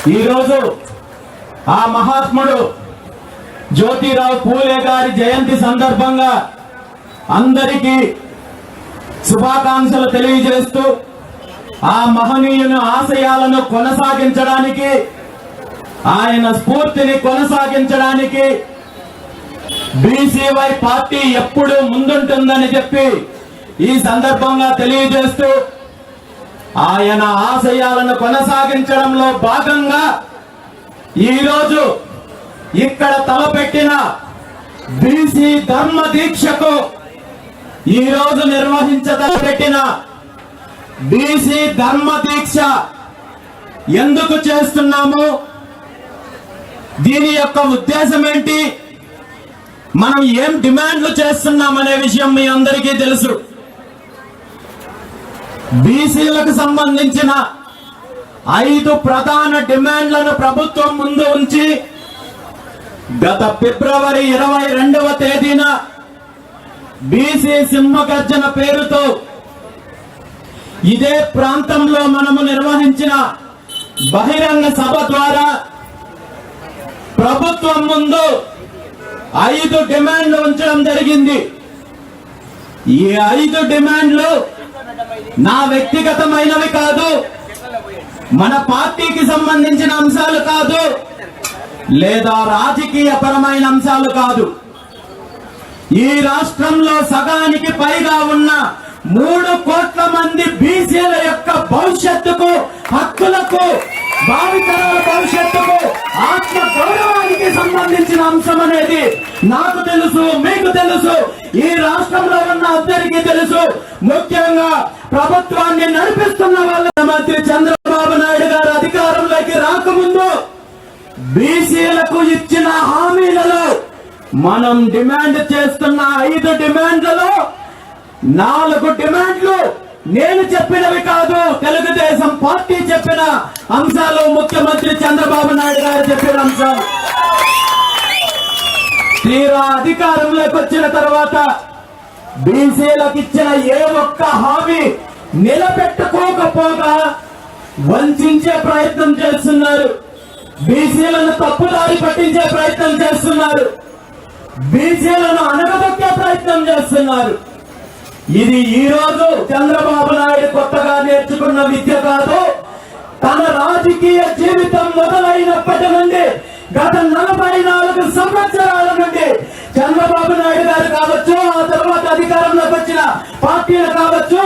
ఈరోజు ఆ మహాత్ముడు జ్యోతిరావు పూలే గారి జయంతి సందర్భంగా అందరికీ శుభాకాంక్షలు తెలియజేస్తూ ఆ మహనీయుని ఆశయాలను కొనసాగించడానికి, ఆయన స్ఫూర్తిని కొనసాగించడానికి బీసీవై పార్టీ ఎప్పుడూ ముందుంటుందని చెప్పి ఈ సందర్భంగా తెలియజేస్తూ, ఆయన ఆశయాలను కొనసాగించడంలో భాగంగా ఈరోజు ఇక్కడ తలపెట్టిన బీసీ ధర్మ దీక్షకు, ఈరోజు నిర్వహించదలపెట్టిన బీసీ ధర్మ దీక్ష ఎందుకు చేస్తున్నాము, దీని యొక్క ఉద్దేశం ఏంటి, మనం ఏం డిమాండ్లు చేస్తున్నామనే విషయం మీ అందరికీ తెలుసు. బీసీలకు సంబంధించిన 5 ప్రధాన డిమాండ్లను ప్రభుత్వం ముందు ఉంచి గత ఫిబ్రవరి 22వ తేదీన బీసీ సింహగర్జన పేరుతో ఇదే ప్రాంతంలో మనము నిర్వహించిన బహిరంగ సభ ద్వారా ప్రభుత్వం ముందు 5 డిమాండ్లు ఉంచడం జరిగింది. ఈ 5 డిమాండ్లు నా వ్యక్తిగతమైనవి కాదు, మన పార్టీకి సంబంధించిన అంశాలు కాదు, లేదా రాజకీయ పరమైన అంశాలు కాదు. ఈ రాష్ట్రంలో సగానికి పైగా ఉన్న 3 కోట్ల మంది బీసీల యొక్క భవిష్యత్తుకు, హక్కులకు, భావితరాల భవిష్యత్తుకు, ఆత్మ గౌరవానికి సంబంధించిన అంశం అనేది నాకు తెలుసు, మీకు తెలుసు, ఈ రాష్ట్రంలో ఉన్న అందరికీ తెలుసు. ముఖ్యంగా ప్రభుత్వాన్ని నడిపిస్తున్న వాళ్ళ మంత్రి చంద్రబాబు నాయుడు గారు అధికారంలోకి రాకముందు బీసీలకు ఇచ్చిన హామీలలో మనం డిమాండ్ చేస్తున్న 5 డిమాండ్లలో 4 డిమాండ్లు నేను చెప్పినవి కాదు, తెలుగుదేశం పార్టీ చెప్పిన అంశాలు, ముఖ్యమంత్రి చంద్రబాబు నాయుడు గారు చెప్పిన అంశాలు. తీరా అధికారంలోకి వచ్చిన తర్వాత బీసీలకు ఇచ్చిన ఏ ఒక్క హామీ నిలబెట్టుకోకపోగా వంచే ప్రయత్నం చేస్తున్నారు, బీసీలను తప్పుదారి పట్టించే ప్రయత్నం చేస్తున్నారు, బీసీలను అనగదొక్కే ప్రయత్నం చేస్తున్నారు. ఇది ఈ రోజు చంద్రబాబు నాయుడు కొత్తగా నేర్చుకున్న విద్య కాదు. తన రాజకీయ జీవితం మొదలైనప్పటి నుండి గత 44 సంవత్సరాల నుండి చంద్రబాబు నాయుడు గారు కావచ్చు, ఆ తర్వాత అధికారంలోకి వచ్చిన పార్టీలు కావచ్చు,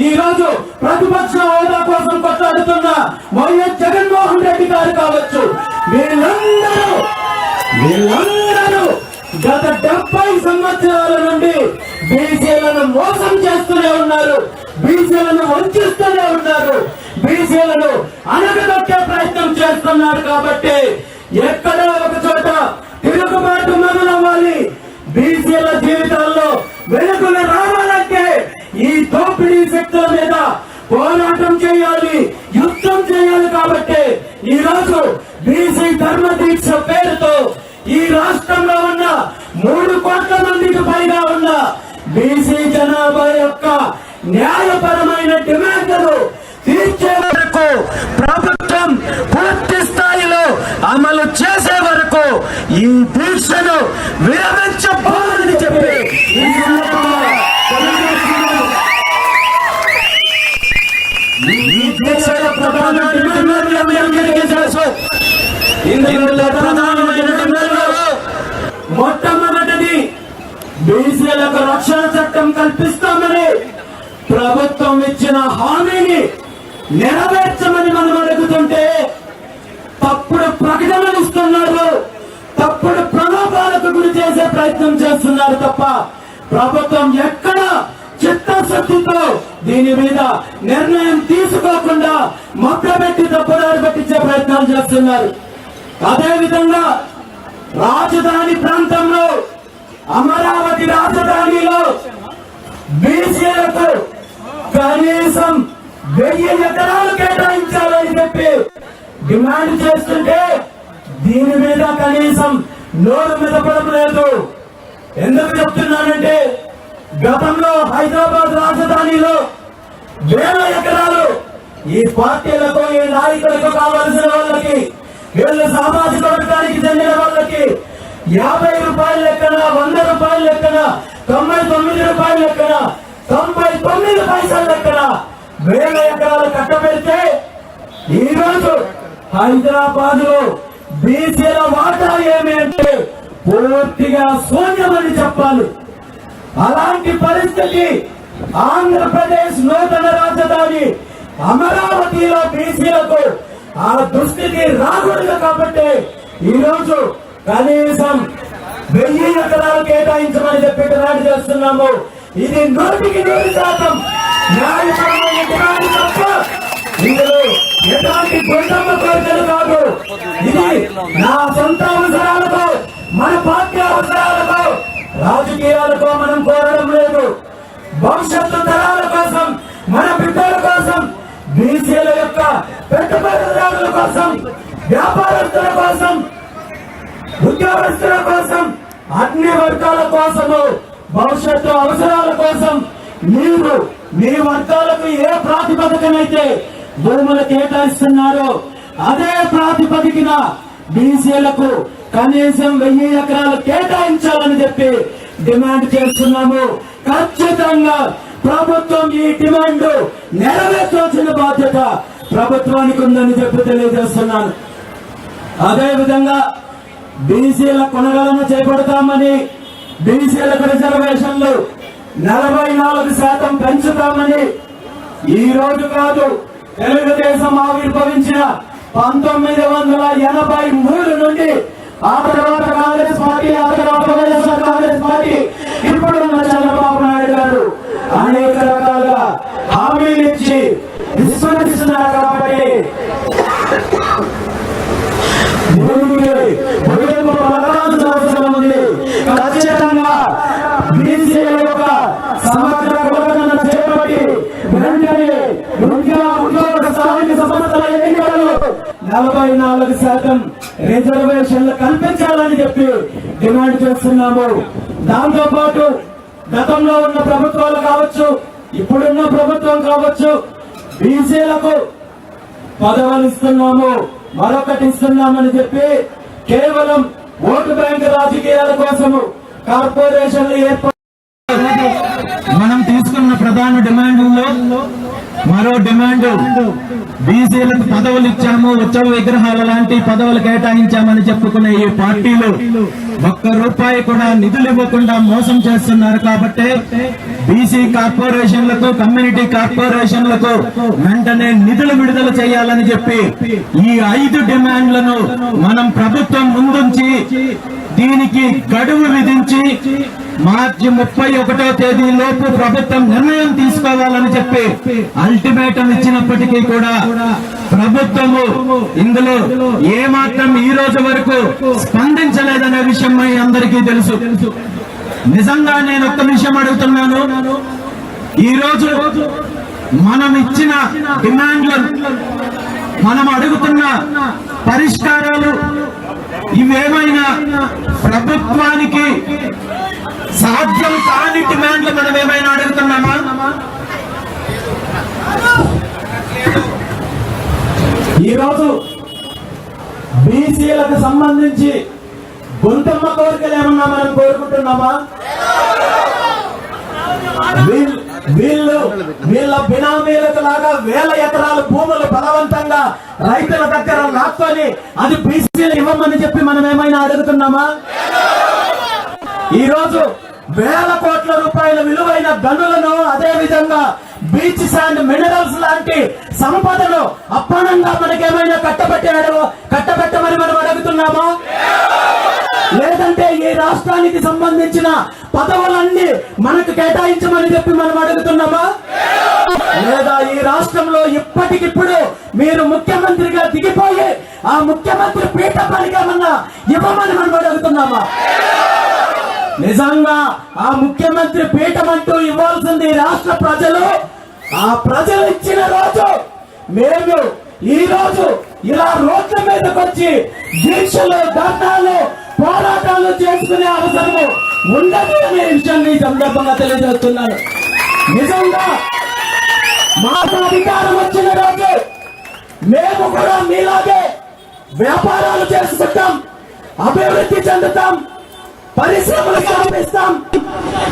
ఈ రోజు ప్రతిపక్ష హోదా కోసం కొట్లాడుతున్న వైఎస్ జగన్మోహన్ రెడ్డి గారు కావచ్చు, వీళ్ళందరూ గత 70 సంవత్సరాల నుండి బీసీలను మోసం చేస్తూనే ఉన్నారు, బీసీలను వంచిస్తూనే ఉన్నారు, బీసీలను అనగదొక్కే ప్రయత్నం చేస్తున్నారు. కాబట్టి ఎక్కడో ఒక చోట తిరుగుబాటు మొదలవ్వాలి. బీసీల జీవితాల్లో వెలుగులు రావాలంటే ఈ దోపిడీ శక్తుల మీద పోరాటం చేయాలి, యుద్ధం చేయాలి. కాబట్టి ఈ రోజు బీసీ ధర్మ దీక్ష పేరుతో ఈ రాష్ట్రంలో ఉన్న 3 కోట్ల మందికి పైగా ఉన్న బీసీ జనాభా యొక్క న్యాయపరమైన డిమాండ్లను తీర్చే వరకు, ప్రభుత్వం పూర్తి స్థాయిలో అమలు చేసే వరకు ఈ దీక్షను విరమించబోదని చెప్పి ఈ దీక్షల ప్రధాన మొట్టమొదటిది బీసీలకు రక్షణ చట్టం కల్పిస్తామని ప్రభుత్వం ఇచ్చిన హామీని నెరవేర్చమని మనం అడుగుతుంటే తప్పుడు ప్రకటనలు ఇస్తున్నారు, తప్పుడు ప్రలోభాలకు గురి చేసే ప్రయత్నం చేస్తున్నారు తప్ప ప్రభుత్వం ఎక్కడ చిత్తశుద్ధితో దీని మీద నిర్ణయం తీసుకోకుండా మభ్యపెట్టి తప్పుదారి పట్టించే ప్రయత్నాలు చేస్తున్నారు. అదేవిధంగా రాజధాని ప్రాంతంలో, అమరావతి రాజధానిలో బీసీలకు కనీసం 1000 ఎకరాలు కేటాయించాలని చెప్పి డిమాండ్ చేస్తుంటే దీని మీద కనీసం నోరు మెదపడం లేదు. ఎందుకు చెప్తున్నానంటే గతంలో హైదరాబాద్ రాజధానిలో 1000 ఎకరాలు ఈ పార్టీలకు, ఈ నాయకులకు కావలసిన వాళ్ళకి వీళ్ళు సామాజిక వర్గానికి చెందిన వాళ్ళకి 50 రూపాయల లెక్కన, 100 రూపాయల లెక్కన, 99 రూపాయల లెక్కన, 99 పైసల లెక్కన 1000 ఎకరాలు కట్టబెడితే ఈరోజు హైదరాబాద్ లో బీసీల వాటా ఏమి అంటే పూర్తిగా శూన్యమని చెప్పాలి. అలాంటి పరిస్థితి ఆంధ్రప్రదేశ్ నూతన రాజధాని అమరావతిలో బీసీలకు ఆ దుస్థితి రాకూడదు. కాబట్టి ఈరోజు కనీసం 1000 ఎకరాలు కేటాయించమని చెప్పి డిమాండ్ చేస్తున్నాము. ఇది 100% న్యాయపరమైన డిమాండ్ తప్ప ఇందులో ఎలాంటి గుండమ్మ కోరికలు కాదు. ఇది నా సొంత అవసరాలకు, మన పార్టీ అవసరాలకు, రాజకీయాలకు మనం కోరడం లేదు. భవిష్యత్తు తరాల కోసం, మన బిడ్డల కోసం, బీసీల యొక్క పెట్టుబడిదారుల కోసం, వ్యాపారస్తుల కోసం, ఉద్యోగస్తుల కోసం, అన్ని వర్గాల కోసము, భవిష్యత్తు అవసరాల కోసం మీరు మీ వర్గాలకు ఏ ప్రాతిపదికనైతే భూములు కేటాయిస్తున్నారో అదే ప్రాతిపదికన బీసీలకు కనీసం 1000 ఎకరాలు కేటాయించాలని చెప్పి డిమాండ్ చేస్తున్నాము. ఖచ్చితంగా ప్రభుత్వం ఈ డిమాండ్ నెరవేర్చాల్సిన బాధ్యత ప్రభుత్వానికి ఉందని చెప్పి తెలియజేస్తున్నాను. అదేవిధంగా బీసీల కొనగలన చేపడతామని, బీసీలకు రిజర్వేషన్లు 44% పెంచుతామని ఈ రోజు కాదు, తెలుగుదేశం ఆవిర్భవించిన 1983 నుండి ఆ తర్వాత కాంగ్రెస్ పార్టీ, ఆ తర్వాత వైఎస్ఆర్ కాంగ్రెస్ పార్టీ, ఇప్పుడున్న చంద్రబాబు నాయుడు గారు అనేక రకాలుగా హామీలు ఇచ్చి విస్మరిస్తున్నారు. కాబట్టి అవసరం ఉంది. ఖచ్చితంగా బీసీల యొక్క సమగ్ర కులగణన చేపట్టి వెంటనే ఉద్యోగ స్థానిక సంస్థల ఎన్నికలలో 44% రిజర్వేషన్లు కల్పించాలని చెప్పి డిమాండ్ చేస్తున్నాము. దాంతో పాటు గతంలో ఉన్న ప్రభుత్వాలు కావచ్చు, ఇప్పుడున్న ప్రభుత్వం కావచ్చు, బీసీలకు పదవులు ఇస్తున్నాము, మరొకటి ఇస్తున్నామని చెప్పి కేవలం ఓటు బ్యాంక్ రాజకీయాల కోసము కార్పొరేషన్లు ఏర్పాటు. మనం తీసుకున్న ప్రధాన డిమాండ్లో మరో డిమాండ్ బీసీలకు పదవులు ఇచ్చాము, ఉత్సవ విగ్రహాల లాంటి పదవులు కేటాయించామని చెప్పుకునే ఈ పార్టీలు ₹1 కూడా నిధులు ఇవ్వకుండా మోసం చేస్తున్నారు. కాబట్టి బీసీ కార్పొరేషన్లకు, కమ్యూనిటీ కార్పొరేషన్లకు వెంటనే నిధులు విడుదల చేయాలని చెప్పి ఈ 5 డిమాండ్లను మనం ప్రభుత్వం ముందుంచి దీనికి గడువు విధించి మార్చి 31వ తేదీలోపు ప్రభుత్వం నిర్ణయం తీసుకోవాలని చెప్పి అల్టిమేటం ఇచ్చినప్పటికీ కూడా ప్రభుత్వము ఇందులో ఏమాత్రం ఈ రోజు వరకు స్పందించలేదనే విషయం మీ అందరికీ తెలుసు. నిజంగా నేను ఒక్క విషయం అడుగుతున్నాను. ఈ రోజు మనం ఇచ్చిన డిమాండ్లు, మనం అడుగుతున్న పరిష్కారాలు ఇవేమైనా ప్రభుత్వానికి సాధ్యం కాని డిమాండ్లు మనం ఏమైనా అడుగుతున్నామా? ఈరోజు బీసీలకు సంబంధించి గొంతమ్మ కోరికలు ఏమన్నా మనం కోరుకుంటున్నామా? వీళ్ళ బినామీలకు లాగా 1000 ఎకరాల భూములు బలవంతంగా రైతుల దగ్గర లాక్కొని అది బీసీలు ఇవ్వమని చెప్పి మనం ఏమైనా అడుగుతున్నామా? ఈ రోజు 1000 కోట్ల రూపాయల విలువైన గనులను, అదే విధంగా బీచ్ శాండ్ మినరల్స్ లాంటి సంపదను అప్పనంగా మనకేమైనా కట్టబెట్టమని మనం అడుగుతున్నామా? లేదంటే ఈ రాష్ట్రానికి సంబంధించిన పదవులన్నీ మనకు కేటాయించమని చెప్పి మనం అడుగుతున్నామా? లేదా ఈ రాష్ట్రంలో ఇప్పటికిప్పుడు మీరు ముఖ్యమంత్రిగా దిగిపోయి ఆ ముఖ్యమంత్రి పీఠ పనికేమన్నా ఇవ్వమని మనం అడుగుతున్నామా? నిజంగా ఆ ముఖ్యమంత్రి పీఠం అంటూ ఇవ్వాల్సింది రాష్ట్ర ప్రజలు. ఆ ప్రజలు ఇచ్చిన రోజు మేము ఈ రోజు ఇలా రోడ్ల మీదకి వచ్చి దీక్షలు, ధర్నాలు, పోరాటాలు చేసుకునే అవసరము ఉండదు అనే విషయాన్ని ఈ సందర్భంగా తెలియజేస్తున్నాను. నిజంగా మాకు అధికారం వచ్చిన రోజు మేము కూడా మీలాగే వ్యాపారాలు చేసుకుంటాం, అభివృద్ధి చెందుతాం, పరిశ్రమలు స్థాపిస్తాం,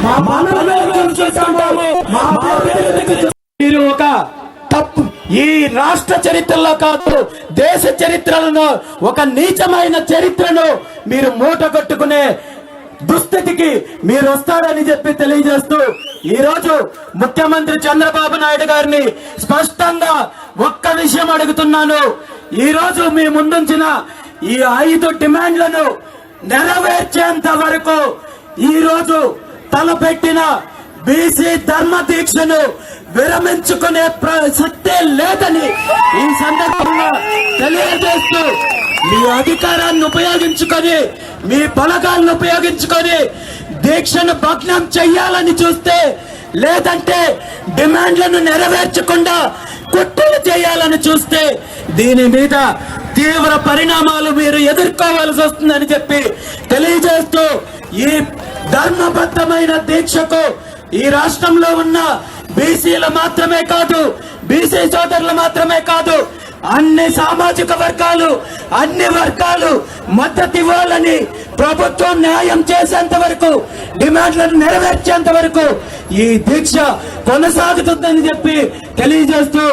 మా మనోవేదన చూసుకుంటాము, మా అభివృద్ధికి మీరు ఒక తప్పు ఈ రాష్ట్ర చరిత్రలో కాదు దేశ చరిత్రలను ఒక నీచమైన చరిత్రను మీరు మూట కట్టుకునే దుస్థితికి మీరు వస్తారని చెప్పి తెలియజేస్తూ ఈ రోజు ముఖ్యమంత్రి చంద్రబాబు నాయుడు గారిని స్పష్టంగా ఒక్క విషయం అడుగుతున్నాను. ఈ రోజు మీ ముందుంచిన ఈ 5 డిమాండ్లను నెరవేర్చేంత వరకు ఈ రోజు తలపెట్టిన బీసీ ధర్మ దీక్షను విరమించుకునే ప్రసక్తే లేదని ఈ సందర్భంగా తెలియజేస్తూ మీ అధికారాన్ని ఉపయోగించుకొని మీ బలగాలను ఉపయోగించుకొని దీక్షను భగ్నం చెయ్యాలని చూస్తే, లేదంటే డిమాండ్లను నెరవేర్చకుండా కుట్రలు చేయాలని చూస్తే దీని మీద తీవ్ర పరిణామాలు మీరు ఎదుర్కోవాల్సి వస్తుందని చెప్పి తెలియజేస్తూ ఈ ధర్మబద్ధమైన దీక్షకు ఈ రాష్ట్రంలో ఉన్న బీసీలు మాత్రమే కాదు, బీసీ సోదరులు మాత్రమే కాదు, అన్ని సామాజిక వర్గాలు అన్ని వర్గాలు మద్దతు ఇవ్వాలని ప్రభుత్వం న్యాయం చేసేంత వరకు డిమాండ్లను నెరవేర్చేంత వరకు ఈ దీక్ష కొనసాగుతుందని చెప్పి తెలియజేస్తూ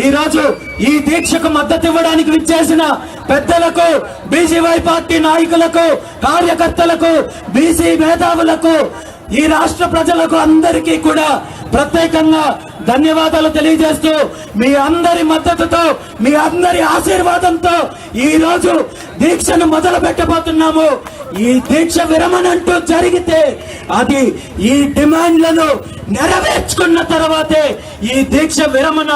ఈ రోజు ఈ దీక్షకు మద్దతు ఇవ్వడానికి విచ్చేసిన పెద్దలకు, బీసీవై పార్టీ నాయకులకు, కార్యకర్తలకు, బీసీ మేధావులకు, ఈ రాష్ట్ర ప్రజలకు అందరికీ కూడా ప్రత్యేకంగా ధన్యవాదాలు తెలియజేస్తూ మీ అందరి మద్దతుతో మీ అందరి ఆశీర్వాదంతో ఈ రోజు దీక్షను మొదలు పెట్టబోతున్నాము. ఈ దీక్ష విరమణ అంటూ జరిగితే అది ఈ డిమాండ్లను నెరవేర్చుకున్న తర్వాతే ఈ దీక్ష విరమణ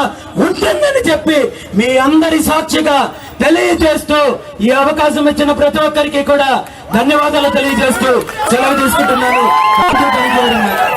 ఉంటుందని చెప్పి మీ అందరి సాక్షిగా తెలియజేస్తూ ఈ అవకాశం ఇచ్చిన ప్రతి ఒక్కరికి కూడా ధన్యవాదాలు తెలియజేస్తూ సెలవు తీసుకుంటున్నాను.